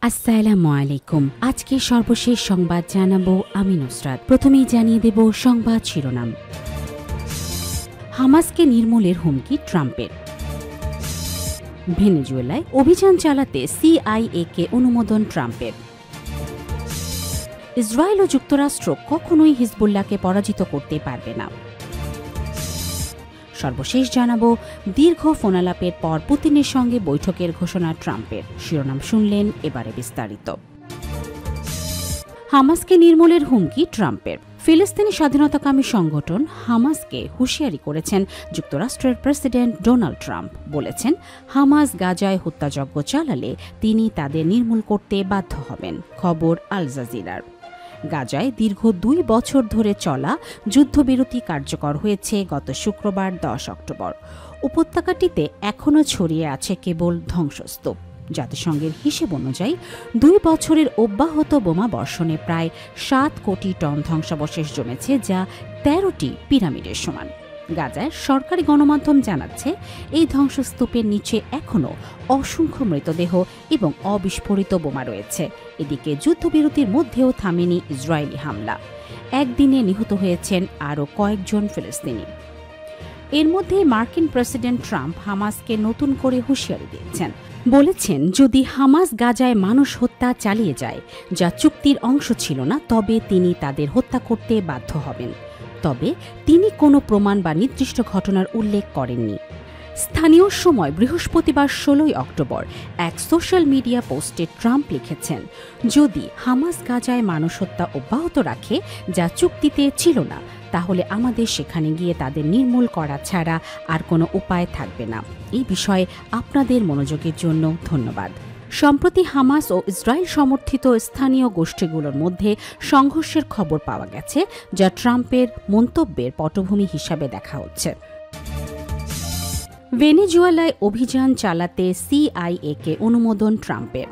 আসসালামু আলাইকুম। আজকে সর্বশেষ সংবাদ জানাবো আমি নুসরাত। প্রথমেই জানিয়ে দেব সংবাদ শিরোনাম। হামাসকে নির্মূলের হুমকি ট্রাম্পের। ভেনেজুয়েলায় অভিযান চালাতে সিআইএকে অনুমোদন ট্রাম্পের। ইসরায়েল ও যুক্তরাষ্ট্র কখনোই হিজবুল্লাহকে পরাজিত করতে পারবে না। সর্বশেষ জানাবো দীর্ঘ ফোনালাপের পর পুতিনের সঙ্গে বৈঠকের ঘোষণা ট্রাম্পের। শিরোনাম শুনলেন, এবারে বিস্তারিত। হামাসকে নির্মূলের হুমকি ট্রাম্পের। ফিলিস্তিনি স্বাধীনতাকামী সংগঠন হামাসকে হুঁশিয়ারি করেছেন যুক্তরাষ্ট্রের প্রেসিডেন্ট ডোনাল্ড ট্রাম্প। বলেছেন, হামাস গাজায় হত্যাযজ্ঞ চালালে তিনি তাদের নির্মূল করতে বাধ্য হবেন। খবর আল জাজিরার। গাজায় দীর্ঘ 2 বছর ধরে চলা যুদ্ধবিরতি কার্যকর হয়েছে গত শুক্রবার 10 অক্টোবর। উপত্যকাটিতে এখনও ছড়িয়ে আছে কেবল ধ্বংসস্তূপ। জাতিসংঘের হিসেব অনুযায়ী 2 বছরের অব্যাহত বোমা বর্ষণে প্রায় 7 কোটি টন ধ্বংসাবশেষ জমেছে, যা 13টি পিরামিডের সমান। গাজায় সরকারি গণমাধ্যম জানাচ্ছে, এই ধ্বংসস্তূপের নিচে এখনও অসংখ্য মৃতদেহ এবং অবিস্ফোরিত বোমা রয়েছে। এদিকে যুদ্ধবিরতির মধ্যেও থামেনি ইসরায়েলি হামলা। একদিনে নিহত হয়েছেন আরও কয়েকজন ফিলিস্তিনি। এর মধ্যে মার্কিন প্রেসিডেন্ট ট্রাম্প হামাসকে নতুন করে হুঁশিয়ারি দিয়েছেন। বলেছেন, যদি হামাস গাজায় মানুষ হত্যা চালিয়ে যায়, যা চুক্তির অংশ ছিল না, তবে তিনি তাদের হত্যা করতে বাধ্য হবেন। তবে তিনি কোনো প্রমাণ বা নির্দিষ্ট ঘটনার উল্লেখ করেননি। স্থানীয় সময় বৃহস্পতিবার 16 অক্টোবর এক সোশ্যাল মিডিয়া পোস্টে ট্রাম্প লিখেছেন, যদি হামাস গাজায় মানুষ হত্যা অব্যাহত রাখে, যা চুক্তিতে ছিল না, তাহলে আমাদের সেখানে গিয়ে তাদের নির্মূল করা ছাড়া আর কোনো উপায় থাকবে না। এই বিষয়ে আপনাদের মনোযোগের জন্য ধন্যবাদ। সম্প্রতি হামাস ও ইসরায়েল সমর্থিত স্থানীয় গোষ্ঠীগুলোর মধ্যে সংঘর্ষের খবর পাওয়া গেছে, যা ট্রাম্পের মন্তব্যের পটভূমি হিসাবে দেখা হচ্ছে। ভেনেজুয়েলায় অভিযান চালাতে সিআইএকে অনুমোদন ট্রাম্পের।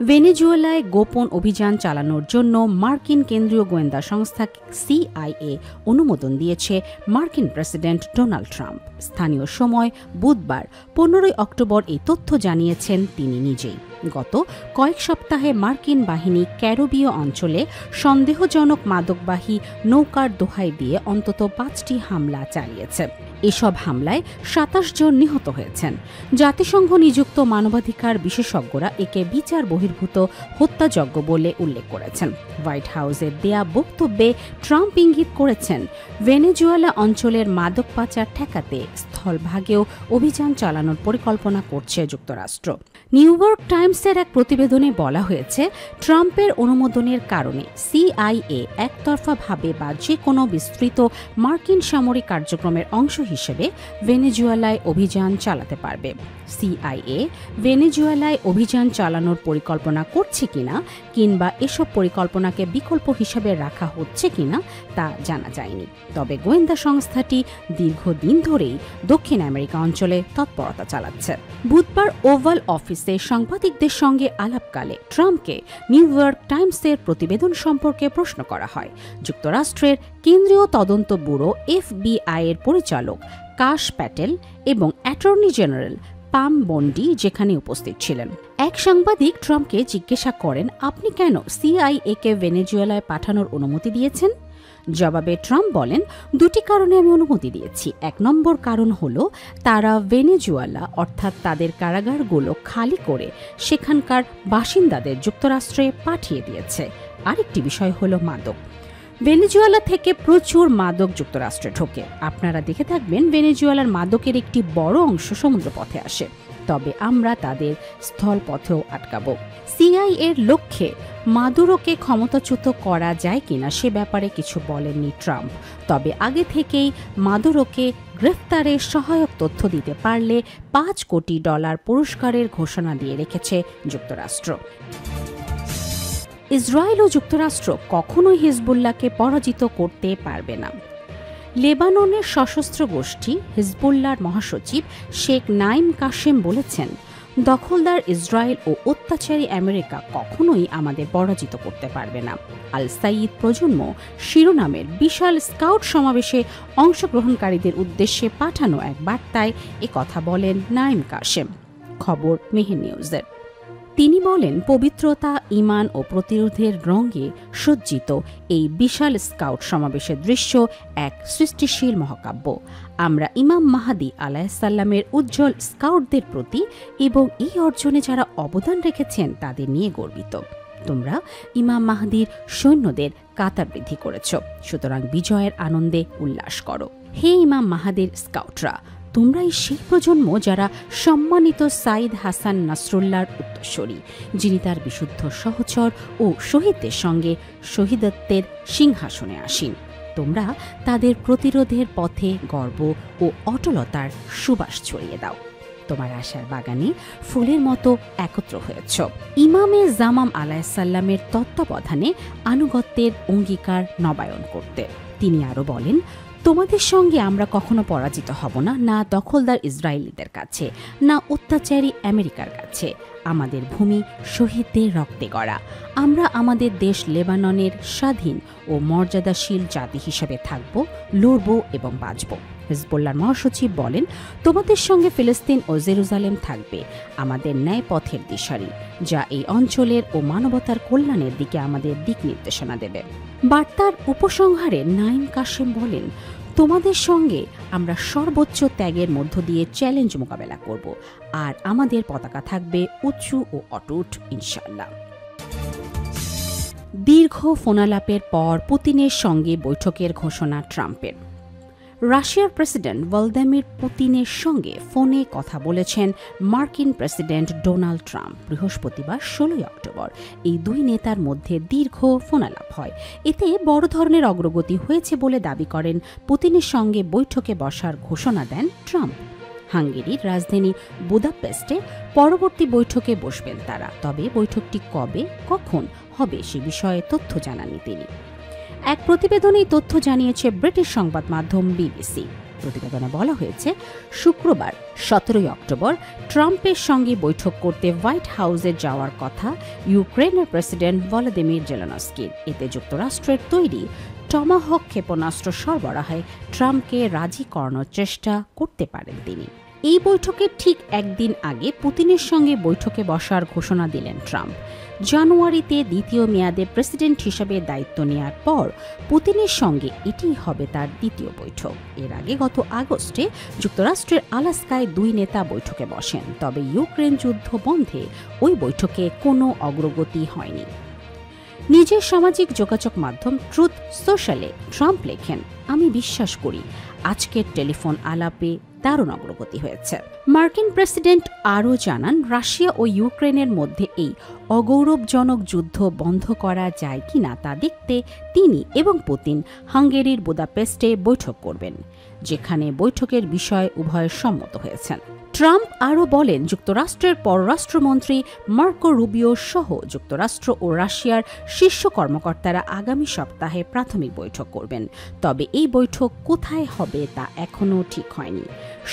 ভেনেজুয়েলায় গোপন অভিযান চালানোর জন্য মার্কিন কেন্দ্রীয় গোয়েন্দা সংস্থা সিআইএ অনুমোদন দিয়েছে মার্কিন প্রেসিডেন্ট ডোনাল্ড ট্রাম্প। স্থানীয় সময় বুধবার 15 অক্টোবর এই তথ্য জানিয়েছেন তিনি নিজেই। গত কয়েক সপ্তাহে মার্কিন বাহিনী ক্যারিবীয় অঞ্চলে সন্দেহজনক মাদকবাহী নৌকার দোহাই দিয়ে অন্তত 5টি হামলা চালিয়েছে। এসব হামলায় 27 জন নিহত হয়েছেন। জাতিসংঘ নিযুক্ত মানবাধিকার বিশেষজ্ঞরা একে বিচার বহির্ভূত হত্যাযজ্ঞ বলে উল্লেখ করেছেন। হোয়াইট হাউসের দেয়া বক্তব্যে ট্রাম্প ইঙ্গিত করেছেন, ভেনেজুয়েলা অঞ্চলের মাদক পাচার ঠেকাতে স্থলভাগেও অভিযান চালানোর পরিকল্পনা করছে যুক্তরাষ্ট্র। নিউ ইয়র্ক টাইমসের এক প্রতিবেদনে বলা হয়েছে, ট্রাম্পের অনুমোদনের কারণে সিআইএ একতরফাভাবে বা যে কোনো বিস্তৃত মার্কিন সামরিক কার্যক্রমের অংশ হিসেবে ভেনেজুয়েলায় অভিযান চালাতে পারবে। সিআইএ ভেনেজুয়েলায় অভিযান চালানোর পরিকল্পনা করছে কিনা কিংবা এসব পরিকল্পনাকে বিকল্প হিসেবে রাখা হচ্ছে কিনা তা জানা যায়নি। তবে গোয়েন্দা সংস্থাটি দীর্ঘদিন ধরেই দক্ষিণ আমেরিকা অঞ্চলে তৎপরতা চালাচ্ছে। বুধবার ওভাল অফিসে সাংবাদিকদের সঙ্গে আলাপকালে ট্রাম্পকে নিউ ইয়র্ক টাইমসের প্রতিবেদন সম্পর্কে প্রশ্ন করা হয়। যুক্তরাষ্ট্রের কেন্দ্রীয় তদন্ত ব্যুরো এফবিআই এর পরিচালক কাশ প্যাটেল এবং অ্যাটর্নি জেনারেল পাম বন্ডি যেখানে উপস্থিত ছিলেন। এক সাংবাদিক ট্রাম্পকে জিজ্ঞাসা করেন, আপনি কেন সিআইএকে ভেনেজুয়েলায় পাঠানোর অনুমতি দিয়েছেন? জবাবে ট্রাম্প বলেন, 2টি কারণে আমি অনুমতি দিয়েছি। 1 নম্বর কারণ হলো তারা ভেনেজুয়েলা অর্থাৎ তাদের কারাগারগুলো খালি করে সেখানকার বাসিন্দাদের যুক্তরাষ্ট্রে পাঠিয়ে দিয়েছে। আরেকটি বিষয় হলো মাদক। ভেনেজুয়েলা থেকে প্রচুর মাদক যুক্তরাষ্ট্রে ঢোকে। আপনারা দেখে থাকবেন, ভেনেজুয়েলার মাদকের একটি বড় অংশ সমুদ্রপথে আসে। তবে আমরা তাদের স্থলপথেও আটকাবো। সিআইএর লক্ষ্যে মাদুরোকে ক্ষমতাচ্যুত করা যায় কিনা সে ব্যাপারে কিছু বলেননি ট্রাম্প। তবে আগে থেকেই মাদুরোকে গ্রেফতারে সহায়ক তথ্য দিতে পারলে $5 কোটি পুরস্কারের ঘোষণা দিয়ে রেখেছে যুক্তরাষ্ট্র। ইসরায়েল ও যুক্তরাষ্ট্র কখনোই হিজবুল্লাহকে পরাজিত করতে পারবে না। লেবাননের সশস্ত্র গোষ্ঠী হিজবুল্লাহর মহাসচিব শেখ নাইম কাশেম বলেছেন, দখলদার ইসরায়েল ও অত্যাচারী আমেরিকা কখনোই আমাদের পরাজিত করতে পারবে না। আল সাইদ প্রজন্ম শিরোনামের বিশাল স্কাউট সমাবেশে অংশগ্রহণকারীদের উদ্দেশ্যে পাঠানো এক বার্তায় কথা বলেন নাইম কাশেম। খবর মেহের নিউজের। তিনি বলেন, পবিত্রতা, ঈমান ও প্রতিরোধের রঙে সজ্জিত এই বিশাল স্কাউট সমাবেশের দৃশ্য এক সৃষ্টিশীল মহাকাব্য। আমরা ইমাম মাহদী আলাইহিসসালামের উজ্জ্বল স্কাউটদের প্রতি এবং এই অর্জনে যারা অবদান রেখেছেন তাদের নিয়ে গর্বিত। তোমরা ইমাম মাহদীর সৈন্যদের কাতার বৃদ্ধি করেছ, সুতরাং বিজয়ের আনন্দে উল্লাস করো। হে ইমাম মাহদীর স্কাউটরা, তোমরাই সেই প্রজন্ম যারা সম্মানিত সাইদ হাসান নাসরুল্লাহর উত্তরসূরি, যিনি তার বিশুদ্ধ সহচর ও শহীদদের সঙ্গে শহীদত্বের সিংহাসনে আসীন। তোমরা তাদের প্রতিরোধের পথে গর্ব ও অটলতার সুবাস ছড়িয়ে দাও। তোমার আশার বাগানে ফুলের মতো একত্র হয়েছ ইমামে জামাম আলাইহিসসালামের তত্ত্বাবধানে আনুগত্যের অঙ্গীকার নবায়ন করতে। তিনি আরও বলেন, তোমাদের সঙ্গে আমরা কখনো পরাজিত হব না, না দখলদার ইসরায়েলিদের কাছে, না অত্যাচারী আমেরিকার কাছে। আমাদের ভূমি শহীদদের রক্তে গড়া। আমরা আমাদের দেশ লেবাননের স্বাধীন ও মর্যাদাশীল জাতি হিসেবে থাকব, লড়ব এবং বাঁচব। হিজবুল্লাহর মহাসচিব বলেন, তোমাদের সঙ্গে ফিলিস্তিন ও জেরুজালেম থাকবে, আমাদের ন্যায় পথের দিশারি, যা এই অঞ্চলের ও মানবতার কল্যাণের দিকে আমাদের দিক নির্দেশনা দেবে। বার্তার উপসংহারে নাইম কাশেম বলেন, তোমাদের সঙ্গে আমরা সর্বোচ্চ ত্যাগের মধ্য দিয়ে চ্যালেঞ্জ মোকাবেলা করব, আর আমাদের পতাকা থাকবে উঁচু ও অটুট, ইনশাআল্লাহ। দীর্ঘ ফোনালাপের পর পুতিনের সঙ্গে বৈঠকের ঘোষণা ট্রাম্পের। রাশিয়ার প্রেসিডেন্ট ভ্লাদিমির পুতিনের সঙ্গে ফোনে কথা বলেছেন মার্কিন প্রেসিডেন্ট ডোনাল্ড ট্রাম্প বৃহস্পতিবার 16 অক্টোবর। এই দুই নেতার মধ্যে দীর্ঘ ফোনালাপ হয়। এতে বড় ধরনের অগ্রগতি হয়েছে বলে দাবি করেন। পুতিনের সঙ্গে বৈঠকে বসার ঘোষণা দেন ট্রাম্প। হাঙ্গেরির রাজধানী বুদাপেস্টে পরবর্তী বৈঠকে বসবেন তারা, তবে বৈঠকটি কবে, কখন হবে সে বিষয়ে তথ্য জানাননি তিনি। এক প্রতিবেদনে তথ্য জানিয়েছে ব্রিটিশ সংবাদ মাধ্যম বিবিসি। প্রতিবেদনে বলা হয়েছে, শুক্রবার 17 অক্টোবর ট্রাম্পের সঙ্গে বৈঠক করতে হোয়াইট হাউসে যাওয়ার কথা ইউক্রেনের প্রেসিডেন্ট ভলোদিমির জেলেনস্কির। এতে যুক্তরাষ্ট্রের তৈরি টমাহক ক্ষেপণাস্ত্র সরবরাহে ট্রাম্পকে রাজি করানোর চেষ্টা করতে পারেন তিনি। এই বৈঠকের ঠিক একদিন আগে পুতিনের সঙ্গে বৈঠকে বসার ঘোষণা দিলেন ট্রাম্প। জানুয়ারিতে দ্বিতীয় মেয়াদে প্রেসিডেন্ট হিসেবে দায়িত্ব নেওয়ার পর পুতিনের সঙ্গে এটিই হবে তার দ্বিতীয় বৈঠক। এর আগে গত আগস্টে যুক্তরাষ্ট্রের আলাস্কায় দুই নেতা বৈঠকে বসেন, তবে ইউক্রেন যুদ্ধ বন্ধে ওই বৈঠকে কোনো অগ্রগতি হয়নি। নিজের সামাজিক যোগাযোগ মাধ্যম ট্রুথ সোশ্যালে ট্রাম্প লেখেন, আমি বিশ্বাস করি আজকের টেলিফোন আলাপে দারুণ অগ্রগতি হয়েছে। মার্কিন প্রেসিডেন্ট আরও জানান, রাশিয়া ও ইউক্রেনের মধ্যে এই অগৌরবজনক যুদ্ধ বন্ধ করা যায় কিনা তা দেখতে তিনি এবং পুতিন হাঙ্গেরির বুদাপেস্টে বৈঠক করবেন, যেখানে বৈঠকের বিষয়ে উভয়ে সম্মত হয়েছেন। ট্রাম্প আরও বলেন, যুক্তরাষ্ট্রের পররাষ্ট্রমন্ত্রী মার্কো রুবিও সহ যুক্তরাষ্ট্র ও রাশিয়ার শীর্ষ কর্মকর্তারা আগামী সপ্তাহে প্রাথমিক বৈঠক করবেন, তবে এই বৈঠক কোথায় হবে তা এখনও ঠিক হয়নি।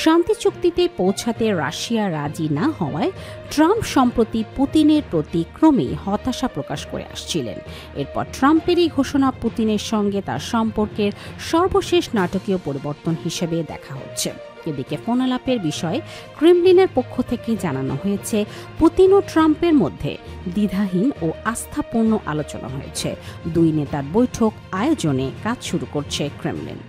শান্তি চুক্তিতে পৌঁছাতে রাশিয়া রাজি না হওয়ায় ট্রাম্প সম্প্রতি পুতিনের প্রতি ক্রমেই হতাশা প্রকাশ করে আসছিলেন। এরপর ট্রাম্পের এই ঘোষণা পুতিনের সঙ্গে তার সম্পর্কের সর্বশেষ নাটকীয় পরিবর্তন হিসেবে দেখা হচ্ছে। এদিকে ফোনালাপের বিষয়ে ক্রেমলিনের পক্ষ থেকে জানানো হয়েছে, পুতিন ও ট্রাম্পের মধ্যে দ্বিধাহীন ও আস্থাপূর্ণ আলোচনা হয়েছে। দুই নেতার বৈঠক আয়োজনে কাজ শুরু করছে ক্রেমলিন।